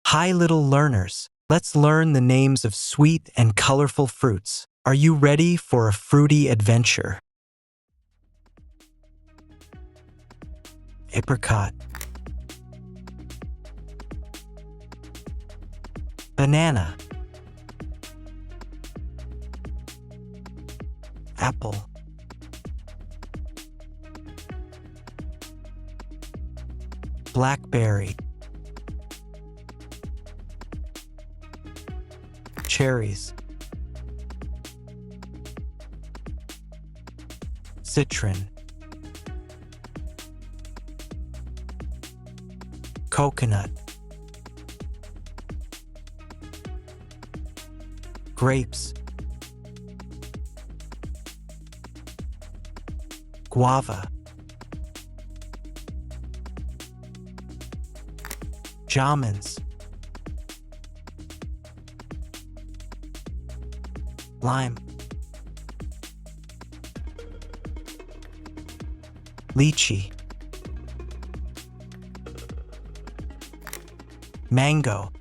Hi, little learners. Let's learn the names of sweet and colorful fruits. Are you ready for a fruity adventure? Apricot, banana, apple, blackberry, cherries, citron, coconut, grapes, guava, almonds, lime, lychee, mango,